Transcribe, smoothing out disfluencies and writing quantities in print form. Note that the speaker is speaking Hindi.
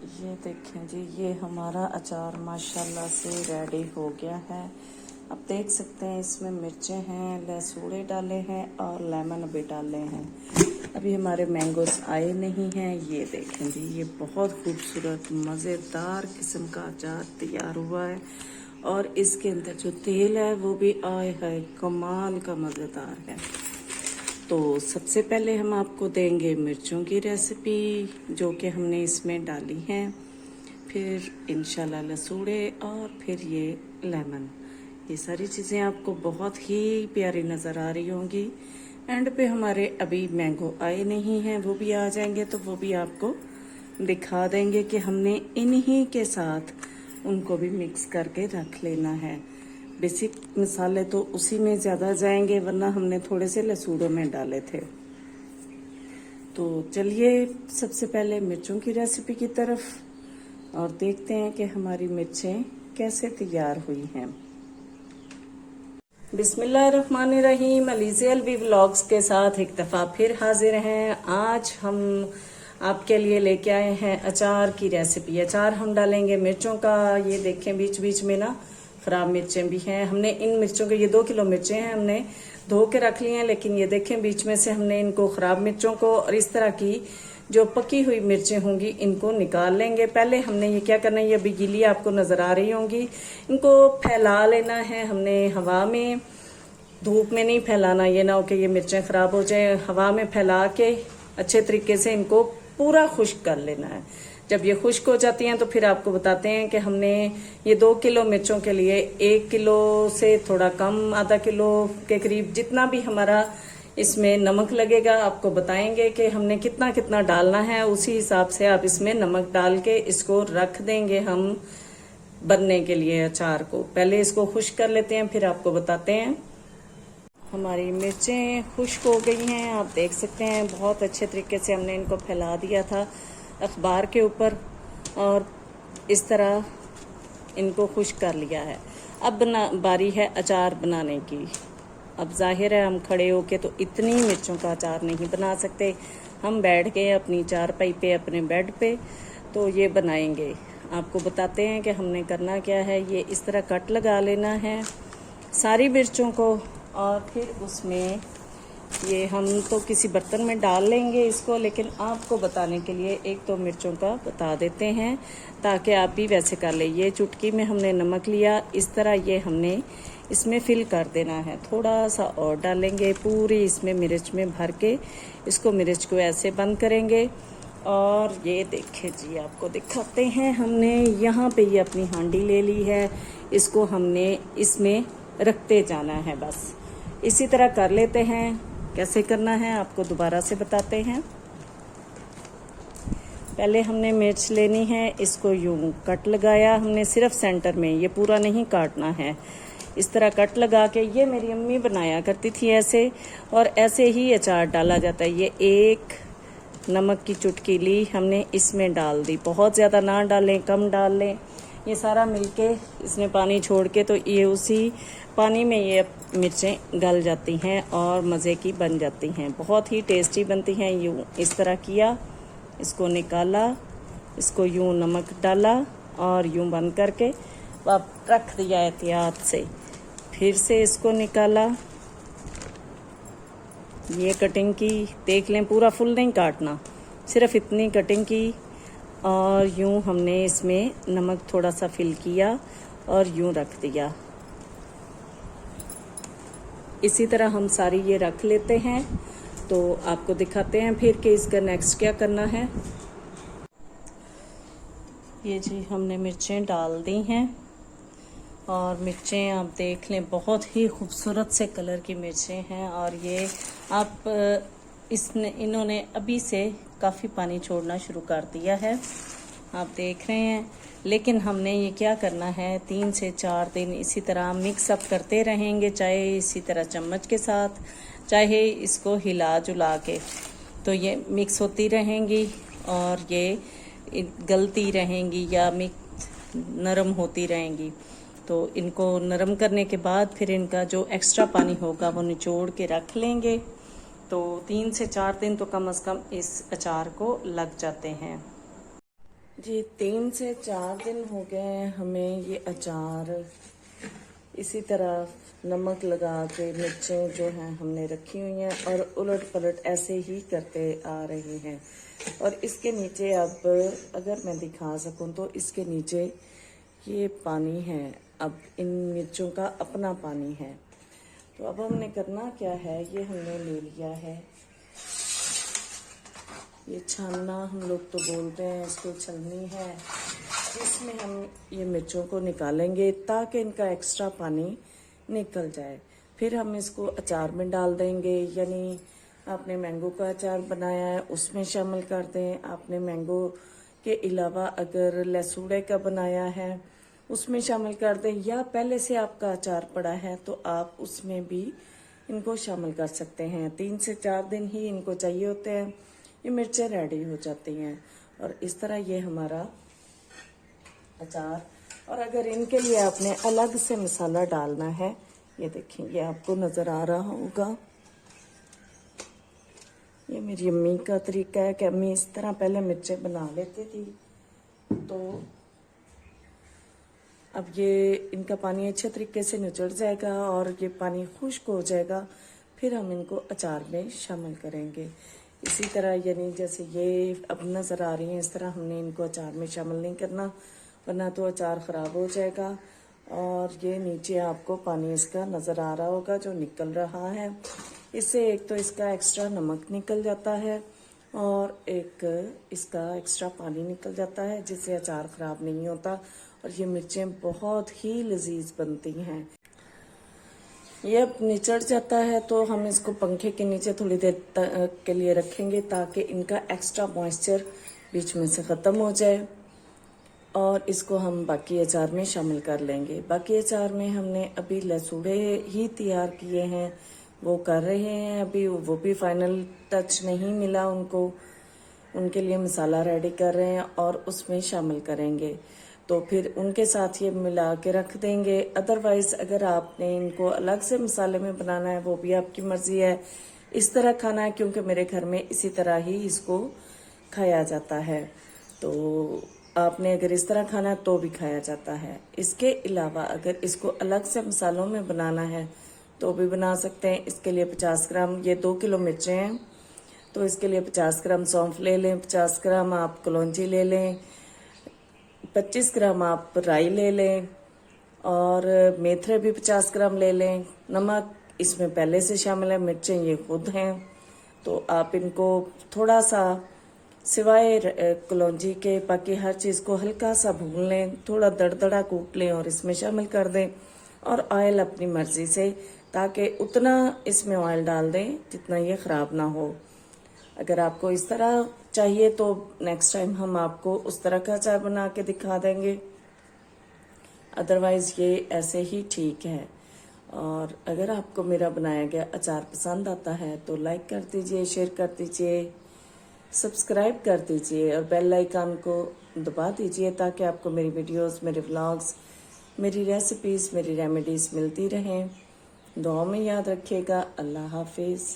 ये देखें जी, ये हमारा अचार माशाल्लाह से रेडी हो गया है। आप देख सकते हैं इसमें मिर्चें हैं, लहसुन डाले हैं और लेमन भी डाले हैं। अभी हमारे मैंगोस आए नहीं हैं। ये देखें जी, ये बहुत खूबसूरत मज़ेदार किस्म का अचार तैयार हुआ है और इसके अंदर जो तेल है वो भी आए है कमाल का मज़ेदार है। तो सबसे पहले हम आपको देंगे मिर्चों की रेसिपी जो कि हमने इसमें डाली हैं, फिर इंशाल्लाह लसूड़े और फिर ये लेमन। ये सारी चीज़ें आपको बहुत ही प्यारी नज़र आ रही होंगी। एंड पे हमारे अभी मैंगो आए नहीं हैं, वो भी आ जाएंगे तो वो भी आपको दिखा देंगे कि हमने इन्हीं के साथ उनको भी मिक्स करके रख लेना है। बेसिक मसाले तो उसी में ज़्यादा जाएंगे, वरना हमने थोड़े से लसूड़ों में डाले थे। तो चलिए सबसे पहले मिर्चों की रेसिपी की तरफ और देखते हैं कि हमारी मिर्चें कैसे तैयार हुई हैं। बिस्मिल्लाहिर्रहमानिर्रहीम। अलीज़े अलवी व्लॉग्स के साथ एक दफ़ा फिर हाजिर हैं। आज हम आपके लिए लेके आए हैं अचार की रेसिपी। अचार हम डालेंगे मिर्चों का। ये देखें बीच बीच में ना खराब मिर्चें भी हैं। हमने इन मिर्चों के, ये 2 किलो मिर्चें हैं, हमने धो के रख ली हैं, लेकिन ये देखें बीच में से हमने इनको खराब मिर्चों को और इस तरह की जो पकी हुई मिर्चें होंगी इनको निकाल लेंगे। पहले हमने ये क्या करना है, ये अभी गीली आपको नजर आ रही होंगी, इनको फैला लेना है हमने हवा में। धूप में नहीं फैलाना, ये ना हो कि ये मिर्चें खराब हो जाए। हवा में फैला के अच्छे तरीके से इनको पूरा खुश्क कर लेना है। जब ये खुश्क हो जाती हैं तो फिर आपको बताते हैं कि हमने ये 2 किलो मिर्चों के लिए 1 किलो से थोड़ा कम, आधा किलो के करीब जितना भी हमारा इसमें नमक लगेगा आपको बताएंगे कि हमने कितना कितना डालना है। उसी हिसाब से आप इसमें नमक डाल के इसको रख देंगे हम बनने के लिए अचार को। पहले इसको खुश्क कर लेते हैं, फिर आपको बताते हैं। हमारी मिर्चें खुश्क हो गई हैं, आप देख सकते हैं। बहुत अच्छे तरीके से हमने इनको फैला दिया था अखबार के ऊपर और इस तरह इनको खुश्क कर लिया है। अब बारी है अचार बनाने की। अब जाहिर है हम खड़े होके तो इतनी मिर्चों का अचार नहीं बना सकते। हम बैठ गए अपनी चारपाई पे, अपने बेड पे, तो ये बनाएंगे। आपको बताते हैं कि हमने करना क्या है। ये इस तरह कट लगा लेना है सारी मिर्चों को और फिर उसमें ये हम तो किसी बर्तन में डाल लेंगे इसको, लेकिन आपको बताने के लिए एक तो मिर्चों का बता देते हैं ताकि आप भी वैसे कर ले। ये चुटकी में हमने नमक लिया, इस तरह ये हमने इसमें फिल कर देना है। थोड़ा सा और डालेंगे, पूरी इसमें मिर्च में भर के इसको मिर्च को ऐसे बंद करेंगे। और ये देखें जी, आपको दिखाते हैं। हमने यहाँ पे ये अपनी हांडी ले ली है, इसको हमने इसमें रखते जाना है। बस इसी तरह कर लेते हैं। कैसे करना है आपको दोबारा से बताते हैं। पहले हमने मिर्च लेनी है, इसको यूं कट लगाया हमने सिर्फ सेंटर में, ये पूरा नहीं काटना है। इस तरह कट लगा के, ये मेरी अम्मी बनाया करती थी ऐसे, और ऐसे ही अचार डाला जाता है। ये एक नमक की चुटकी ली हमने, इसमें डाल दी। बहुत ज़्यादा ना डालें, कम डाल लें। ये सारा मिलके इसने पानी छोड़ के तो ये उसी पानी में ये मिर्चें गल जाती हैं और मज़े की बन जाती हैं। बहुत ही टेस्टी बनती हैं। यूँ इस तरह किया, इसको निकाला, इसको यूँ नमक डाला और यूँ बंद करके अब रख दिया एहतियात से। फिर से इसको निकाला, ये कटिंग की, देख लें पूरा फुल नहीं काटना, सिर्फ इतनी कटिंग की। और यूँ हमने इसमें नमक थोड़ा सा फिल किया और यूँ रख दिया। इसी तरह हम सारी ये रख लेते हैं। तो आपको दिखाते हैं फिर कि इसका नेक्स्ट क्या करना है। ये जी हमने मिर्चें डाल दी हैं और मिर्चें आप देख लें बहुत ही खूबसूरत से कलर की मिर्चें हैं। और ये आप इन्होंने अभी से काफ़ी पानी छोड़ना शुरू कर दिया है, आप देख रहे हैं। लेकिन हमने ये क्या करना है, 3 से 4 दिन इसी तरह मिक्स अप करते रहेंगे, चाहे इसी तरह चम्मच के साथ, चाहे इसको हिला जुला के। तो ये मिक्स होती रहेंगी और ये गलती रहेंगी या मिक्स नरम होती रहेंगी। तो इनको नरम करने के बाद फिर इनका जो एक्स्ट्रा पानी होगा वो निचोड़ के रख लेंगे। तो 3 से 4 दिन तो कम से कम इस अचार को लग जाते हैं। जी 3 से 4 दिन हो गए हैं हमें ये अचार इसी तरह नमक लगा के मिर्चें जो हैं हमने रखी हुई हैं और उलट पलट ऐसे ही करते आ रहे हैं। और इसके नीचे अब अगर मैं दिखा सकूं तो इसके नीचे ये पानी है, अब इन मिर्चों का अपना पानी है। तो अब हमने करना क्या है, ये हमने ले लिया है, ये छानना हम लोग तो बोलते हैं, इसको छलनी है। इसमें हम ये मिर्चों को निकालेंगे ताकि इनका एक्स्ट्रा पानी निकल जाए। फिर हम इसको अचार में डाल देंगे, यानी आपने मैंगो का अचार बनाया है उसमें शामिल कर दें। आपने मैंगो के अलावा अगर लहसुड़े का बनाया है उसमें शामिल कर दें, या पहले से आपका अचार पड़ा है तो आप उसमें भी इनको शामिल कर सकते हैं। 3 से 4 दिन ही इनको चाहिए होते हैं, ये मिर्चें रेडी हो जाती हैं। और इस तरह ये हमारा अचार। और अगर इनके लिए आपने अलग से मसाला डालना है, ये देखें, ये आपको नज़र आ रहा होगा, ये मेरी अम्मी का तरीका है कि अम्मी इस तरह पहले मिर्चें बना लेती थी। तो अब ये इनका पानी अच्छे तरीके से निचड़ जाएगा और ये पानी खुश्क हो जाएगा, फिर हम इनको अचार में शामिल करेंगे। इसी तरह यानी जैसे ये अब नज़र आ रही हैं, इस तरह हमने इनको अचार में शामिल नहीं करना, वरना तो अचार ख़राब हो जाएगा। और ये नीचे आपको पानी इसका नज़र आ रहा होगा जो निकल रहा है। इससे एक तो इसका एक्स्ट्रा नमक निकल जाता है और एक इसका एक्स्ट्रा पानी निकल जाता है, जिससे अचार ख़राब नहीं होता और ये मिर्चें बहुत ही लजीज बनती हैं। ये अब निचड़ जाता है तो हम इसको पंखे के नीचे थोड़ी देर के लिए रखेंगे ताकि इनका एक्स्ट्रा मॉइस्चर बीच में से ख़त्म हो जाए और इसको हम बाकी अचार में शामिल कर लेंगे। बाकी अचार में हमने अभी लहसुड़े ही तैयार किए हैं, वो कर रहे हैं अभी, वो भी फाइनल टच नहीं मिला उनको, उनके लिए मसाला रेडी कर रहे हैं और उसमें शामिल करेंगे। तो फिर उनके साथ ये मिला के रख देंगे। अदरवाइज़ अगर आपने इनको अलग से मसाले में बनाना है वो भी आपकी मर्ज़ी है। इस तरह खाना है क्योंकि मेरे घर में इसी तरह ही इसको खाया जाता है, तो आपने अगर इस तरह खाना है तो भी खाया जाता है। इसके अलावा अगर इसको अलग से मसालों में बनाना है तो भी बना सकते हैं। इसके लिए 50 ग्राम, ये 2 किलो मिर्चें हैं तो इसके लिए 50 ग्राम सौंफ ले लें, 50 ग्राम आप कलौंजी ले लें, 25 ग्राम आप राई ले लें और मेथरे भी 50 ग्राम ले लें। नमक इसमें पहले से शामिल है, मिर्चें ये खुद हैं, तो आप इनको थोड़ा सा सिवाय कलौंजी के बाकी हर चीज़ को हल्का सा भून लें, थोड़ा दरदरा कूट लें और इसमें शामिल कर दें। और ऑयल अपनी मर्ज़ी से, ताकि उतना इसमें ऑयल डाल दें जितना ये ख़राब ना हो। अगर आपको इस तरह चाहिए तो नेक्स्ट टाइम हम आपको उस तरह का अचार बना के दिखा देंगे, अदरवाइज़ ये ऐसे ही ठीक है। और अगर आपको मेरा बनाया गया अचार पसंद आता है तो लाइक कर दीजिए, शेयर कर दीजिए, सब्सक्राइब कर दीजिए और बेल आइकन को दबा दीजिए ताकि आपको मेरी वीडियोस, मेरे व्लॉग्स, मेरी रेसिपीज़, मेरी रेमेडीज़ मिलती रहें। दुआ में याद रखिएगा। अल्लाह हाफिज़।